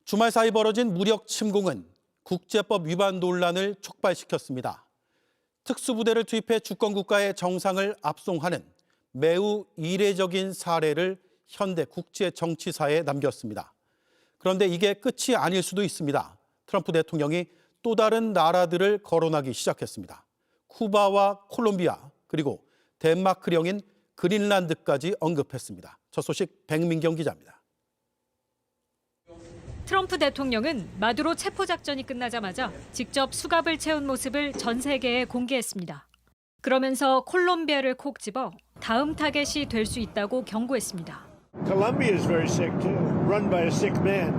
주말 사이 벌어진 무력 침공은 국제법 위반 논란을 촉발시켰습니다. 특수부대를 투입해 주권국가의 정상을 압송하는 매우 이례적인 사례를 현대 국제 정치사에 남겼습니다. 그런데 이게 끝이 아닐 수도 있습니다. 트럼프 대통령이 또 다른 나라들을 거론하기 시작했습니다. 쿠바와 콜롬비아 그리고 덴마크령인 그린란드까지 언급했습니다. 첫 소식 백민경 기자입니다. 트럼프 대통령은 마두로 체포작전이 끝나자마자 직접 수갑을 채운 모습을 전 세계에 공개했습니다. 그러면서 콜롬비아를 콕 집어 다음 타겟이 될 수 있다고 경고했습니다. Colombia is very sick too, run by a sick man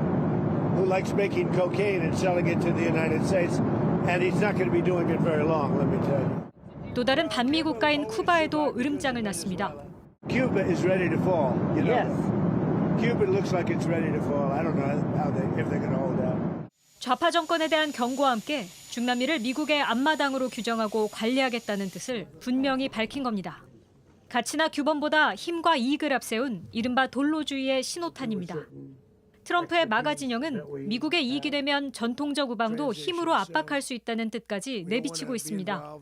who likes making cocaine and selling it to the United States, and he's not going to be doing it very long, let me tell you. 또 다른 반미 국가인 쿠바에도 으름장을 놨습니다. Cuba is ready to fall, you know. Yes. Cuba looks like it's ready to fall. I don't know if they're going to hold out. 좌파 정권에 대한 경고와 함께 중남미를 미국의 앞마당으로 규정하고 관리하겠다는 뜻을 분명히 밝힌 겁니다. 가치나 규범보다 힘과 이익을 앞세운 이른바 돌로주의의 신호탄입니다. 트럼프의 마가 진영은 미국의 이익이 되면 전통적 우방도 힘으로 압박할 수 있다는 뜻까지 내비치고 있습니다.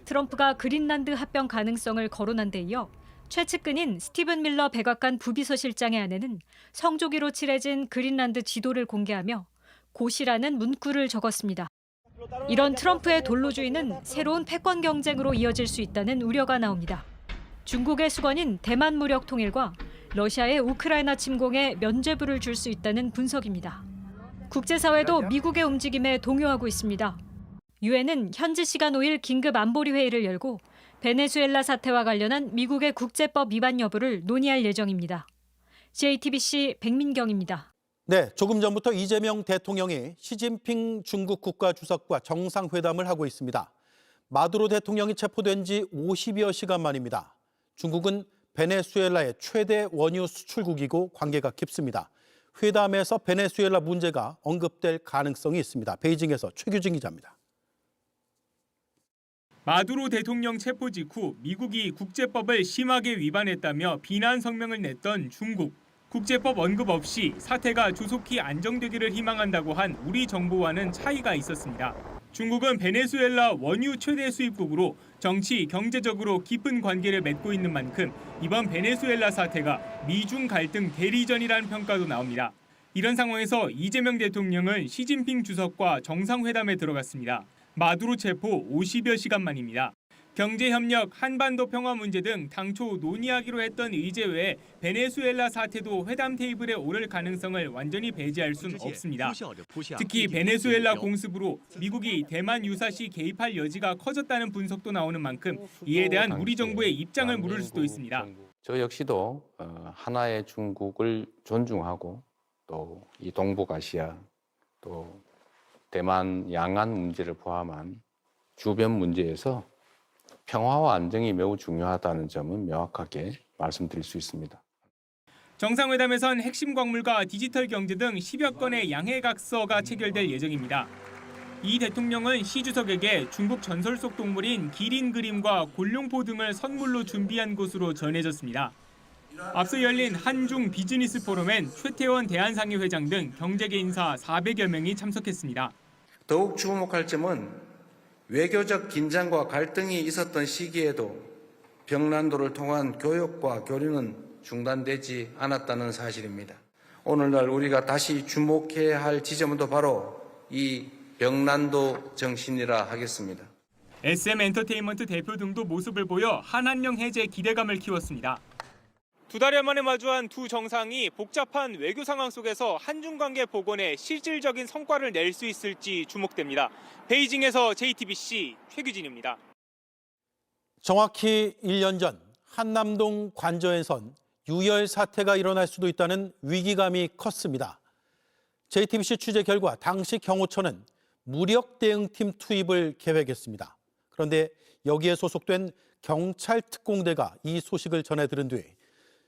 트럼프가 그린란드 합병 가능성을 거론한 데 이어 최측근인 스티븐 밀러 백악관 부비서실장의 아내는 성조기로 칠해진 그린란드 지도를 공개하며 고시라는 문구를 적었습니다. 이런 트럼프의 돌로주의는 새로운 패권 경쟁으로 이어질 수 있다는 우려가 나옵니다. 중국의 수건인 대만 무력 통일과 러시아의 우크라이나 침공에 면죄부를 줄 수 있다는 분석입니다. 국제사회도 미국의 움직임에 동요하고 있습니다. 유엔은 현지 시간 5일 긴급 안보리 회의를 열고 베네수엘라 사태와 관련한 미국의 국제법 위반 여부를 논의할 예정입니다. JTBC 백민경입니다. 네, 조금 전부터 이재명 대통령이 시진핑 중국 국가주석과 정상회담을 하고 있습니다. 마두로 대통령이 체포된 지 50여 시간 만입니다. 중국은 베네수엘라의 최대 원유 수출국이고 관계가 깊습니다. 회담에서 베네수엘라 문제가 언급될 가능성이 있습니다. 베이징에서 최규진 기자입니다. 마두로 대통령 체포 직후 미국이 국제법을 심하게 위반했다며 비난 성명을 냈던 중국. 국제법 언급 없이 사태가 조속히 안정되기를 희망한다고 한 우리 정부와는 차이가 있었습니다. 중국은 베네수엘라 원유 최대 수입국으로 정치, 경제적으로 깊은 관계를 맺고 있는 만큼 이번 베네수엘라 사태가 미중 갈등 대리전이라는 평가도 나옵니다. 이런 상황에서 이재명 대통령은 시진핑 주석과 정상회담에 들어갔습니다. 마두로 체포 50여 시간 만입니다. 경제협력, 한반도 평화 문제 등 당초 논의하기로 했던 의제 외에 베네수엘라 사태도 회담 테이블에 오를 가능성을 완전히 배제할 수는 없습니다. 특히 베네수엘라 공습으로 미국이 대만 유사시 개입할 여지가 커졌다는 분석도 나오는 만큼 이에 대한 우리 정부의 입장을 물을 수도 있습니다. 저 역시도 하나의 중국을 존중하고 또 이 동북아시아 또 대만 양안 문제를 포함한 주변 문제에서 평화와 안정이 매우 중요하다는 점은 명확하게 말씀드릴 수 있습니다. 정상회담에선 핵심 광물과 디지털 경제 등 10여 건의 양해각서가 체결될 예정입니다. 이 대통령은 시 주석에게 중국 전설 속 동물인 기린 그림과 골룡포 등을 선물로 준비한 것으로 전해졌습니다. 앞서 열린 한중 비즈니스 포럼엔 최태원 대한상의 회장 등 경제계 인사 400여 명이 참석했습니다. 더욱 주목할 점은 외교적 긴장과 갈등이 있었던 시기에도 벽난도를 통한 교역과 교류는 중단되지 않았다는 사실입니다. 오늘날 우리가 다시 주목해야 할 지점도 바로 이 벽난도 정신이라 하겠습니다. SM엔터테인먼트 대표 등도 모습을 보여 한한령 해제 기대감을 키웠습니다. 두 달여 만에 마주한 두 정상이 복잡한 외교 상황 속에서 한중 관계 복원에 실질적인 성과를 낼 수 있을지 주목됩니다. 베이징에서 JTBC 최규진입니다. 정확히 1년 전 한남동 관저에선 유혈 사태가 일어날 수도 있다는 위기감이 컸습니다. JTBC 취재 결과 당시 경호처는 무력 대응팀 투입을 계획했습니다. 그런데 여기에 소속된 경찰 특공대가 이 소식을 전해 들은 뒤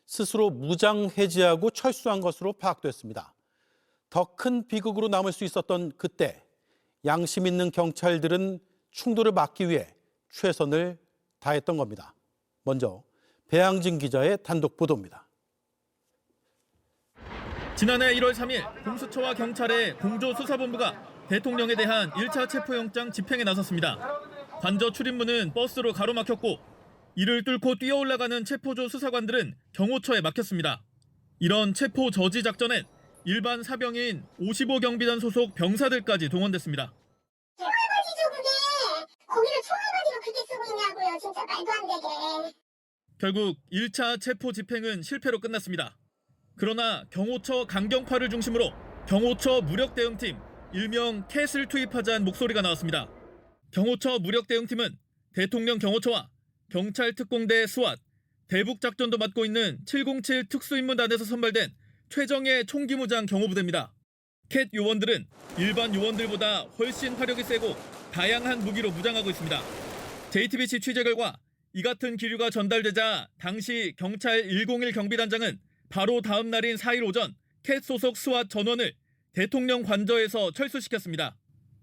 스스로 무장 해제하고 철수한 것으로 파악됐습니다. 더 큰 비극으로 남을 수 있었던 그때 양심 있는 경찰들은 충돌을 막기 위해 최선을 다했던 겁니다. 먼저 배양진 기자의 단독 보도입니다. 지난해 1월 3일 공수처와 경찰의 공조수사본부가 대통령에 대한 1차 체포영장 집행에 나섰습니다. 관저 출입문은 버스로 가로막혔고 이를 뚫고 뛰어올라가는 체포조 수사관들은 경호처에 막혔습니다. 이런 체포 저지 작전엔 일반 사병인 55경비단 소속 병사들까지 동원됐습니다. 총알바지죠 그게. 거기를 총알바지로 그렇게 쓰고 있냐고요. 진짜 말도 안 되게. 결국 1차 체포 집행은 실패로 끝났습니다. 그러나 경호처 강경파를 중심으로 경호처 무력대응팀, 일명 캣을 투입하자는 목소리가 나왔습니다. 경호처 무력대응팀은 대통령 경호처와 경찰특공대 스왓, 대북작전도 맡고 있는 707 특수임무단에서 선발된 최정예 총기무장 경호부대입니다. 캣 요원들은 일반 요원들보다 훨씬 화력이 세고 다양한 무기로 무장하고 있습니다. JTBC 취재 결과 이 같은 기류가 전달되자 당시 경찰 101 경비단장은 바로 다음 날인 4일 오전 캣 소속 스왓 전원을 대통령 관저에서 철수시켰습니다.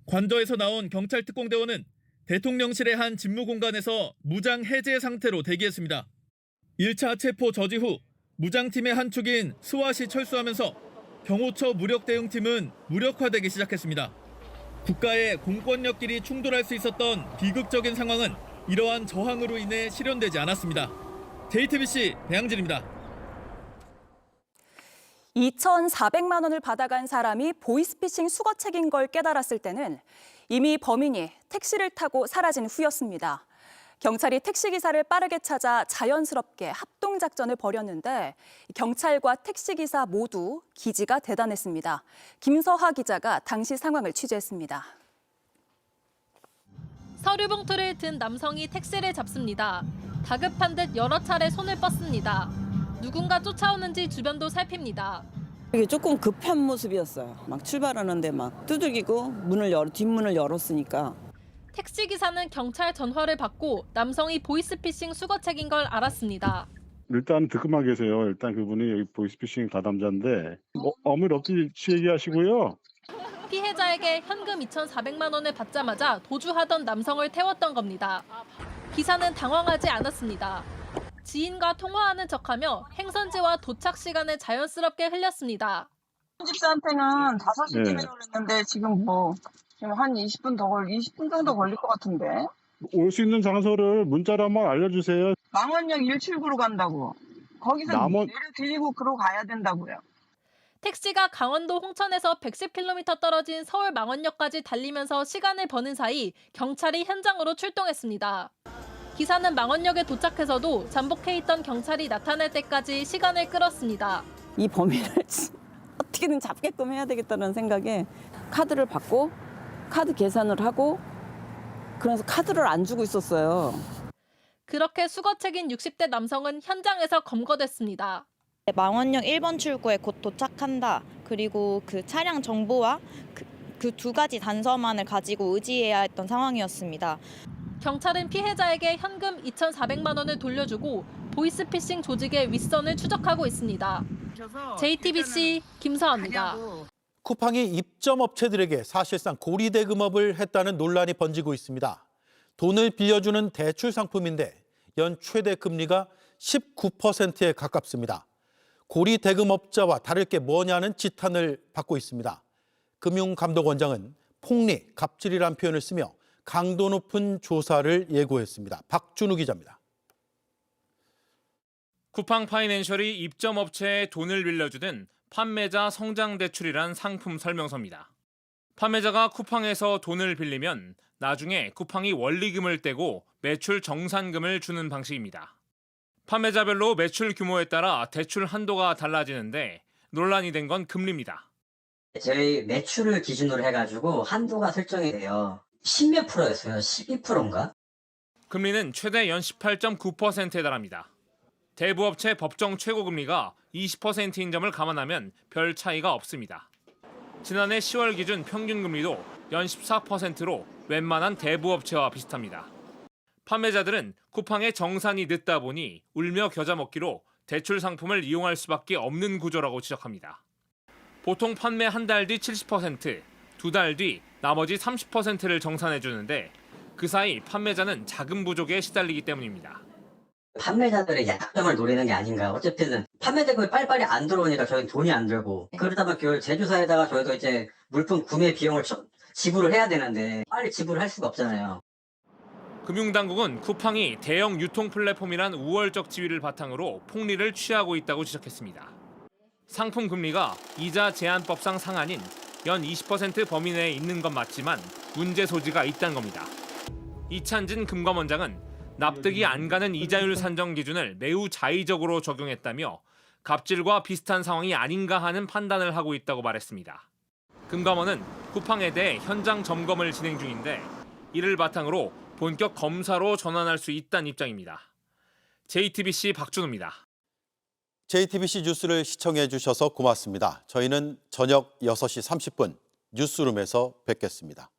관저에서 나온 경찰 특공대원은 대통령실의 한 집무 공간에서 무장 해제 상태로 대기했습니다. 1차 체포 저지 후 무장팀의 한 축인 스왓이 철수하면서 경호처 무력대응팀은 무력화되기 시작했습니다. 국가의 공권력끼리 충돌할 수 있었던 비극적인 상황은 이러한 저항으로 인해 실현되지 않았습니다. JTBC 배양진입니다. 2,400만 원을 받아간 사람이 보이스피싱 수거책인 걸 깨달았을 때는 이미 범인이 택시를 타고 사라진 후였습니다. 경찰이 택시기사를 빠르게 찾아 자연스럽게 합동작전을 벌였는데 경찰과 택시기사 모두 기지가 대단했습니다. 김서하 기자가 당시 상황을 취재했습니다. 서류 봉투를 든 남성이 택시를 잡습니다. 다급한 듯 여러 차례 손을 뻗습니다. 누군가 쫓아오는지 주변도 살핍니다. 이게 조금 급한 모습이었어요. 막 출발하는데 막 두들기고 뒷문을 열었으니까. 택시기사는 경찰 전화를 받고 남성이 보이스피싱 수거책인 걸 알았습니다. 일단 듣고만 계세요. 일단 그분이 여기 보이스피싱 가담자인데 아무 일 없이 얘기하시고요. 피해자에게 현금 2,400만 원을 받자마자 도주하던 남성을 태웠던 겁니다. 기사는 당황하지 않았습니다. 지인과 통화하는 척하며 행선지와 도착 시간을 자연스럽게 흘렸습니다. 집사한테는 5시쯤에 그랬는데 지금 한 20분 정도 걸릴 것 같은데. 올 수 있는 장소를 문자로 한번 알려주세요. 망원역 179로 간다고. 거기서 내려 들리고 그러고 가야 된다고요. 택시가 강원도 홍천에서 110km 떨어진 서울 망원역까지 달리면서 시간을 버는 사이 경찰이 현장으로 출동했습니다. 기사는 망원역에 도착해서도 잠복해 있던 경찰이 나타날 때까지 시간을 끌었습니다. 이 범인을 어떻게든 잡게끔 해야 되겠다는 생각에 카드를 받고 카드 계산을 하고 그래서 카드를 안 주고 있었어요. 그렇게 수거책인 60대 남성은 현장에서 검거됐습니다. 망원역 1번 출구에 곧 도착한다. 그리고 그 차량 정보와 그 두 가지 단서만을 가지고 의지해야 했던 상황이었습니다. 경찰은 피해자에게 현금 2,400만 원을 돌려주고 보이스피싱 조직의 윗선을 추적하고 있습니다. JTBC 김서아입니다. 쿠팡이 입점업체들에게 사실상 고리대금업을 했다는 논란이 번지고 있습니다. 돈을 빌려주는 대출 상품인데 연 최대 금리가 19%에 가깝습니다. 고리대금업자와 다를 게 뭐냐는 지탄을 받고 있습니다. 금융감독원장은 폭리, 갑질이란 표현을 쓰며 강도 높은 조사를 예고했습니다. 박준우 기자입니다. 쿠팡 파이낸셜이 입점업체에 돈을 빌려주는 판매자 성장대출이란 상품 설명서입니다. 판매자가 쿠팡에서 돈을 빌리면 나중에 쿠팡이 원리금을 떼고 매출 정산금을 주는 방식입니다. 판매자별로 매출 규모에 따라 대출 한도가 달라지는데 논란이 된 건 금리입니다. 저희 매출을 기준으로 해가지고 한도가 설정이 돼요. 10몇 프로였어요. 12%인가? 금리는 최대 연 18.9%에 달합니다. 대부업체 법정 최고금리가 20%인 점을 감안하면 별 차이가 없습니다. 지난해 10월 기준 평균 금리도 연 14%로 웬만한 대부업체와 비슷합니다. 판매자들은 쿠팡의 정산이 늦다 보니 울며 겨자 먹기로 대출 상품을 이용할 수밖에 없는 구조라고 지적합니다. 보통 판매 한 달 뒤 70%, 두 달 뒤 나머지 30%를 정산해 주는데 그 사이 판매자는 자금 부족에 시달리기 때문입니다. 판매자들의 약점을 노리는 게 아닌가. 어쨌든 판매 대금이 빨리빨리 안 들어오니까 저희는 돈이 안 들고, 그러다 보면 그 제조사에다가 저희도 이제 물품 구매 비용을 지불을 해야 되는데 빨리 지불할 수가 없잖아요. 금융당국은 쿠팡이 대형 유통 플랫폼이란 우월적 지위를 바탕으로 폭리를 취하고 있다고 지적했습니다. 상품 금리가 이자 제한법상 상한인 연 20% 범위 내에 있는 건 맞지만 문제 소지가 있다는 겁니다. 이찬진 금감원장은 납득이 안 가는 이자율 산정 기준을 매우 자의적으로 적용했다며 갑질과 비슷한 상황이 아닌가 하는 판단을 하고 있다고 말했습니다. 금감원은 쿠팡에 대해 현장 점검을 진행 중인데 이를 바탕으로 본격 검사로 전환할 수 있다는 입장입니다. JTBC 박준호입니다. JTBC 뉴스를 시청해 주셔서 고맙습니다. 저희는 저녁 6시 30분 뉴스룸에서 뵙겠습니다.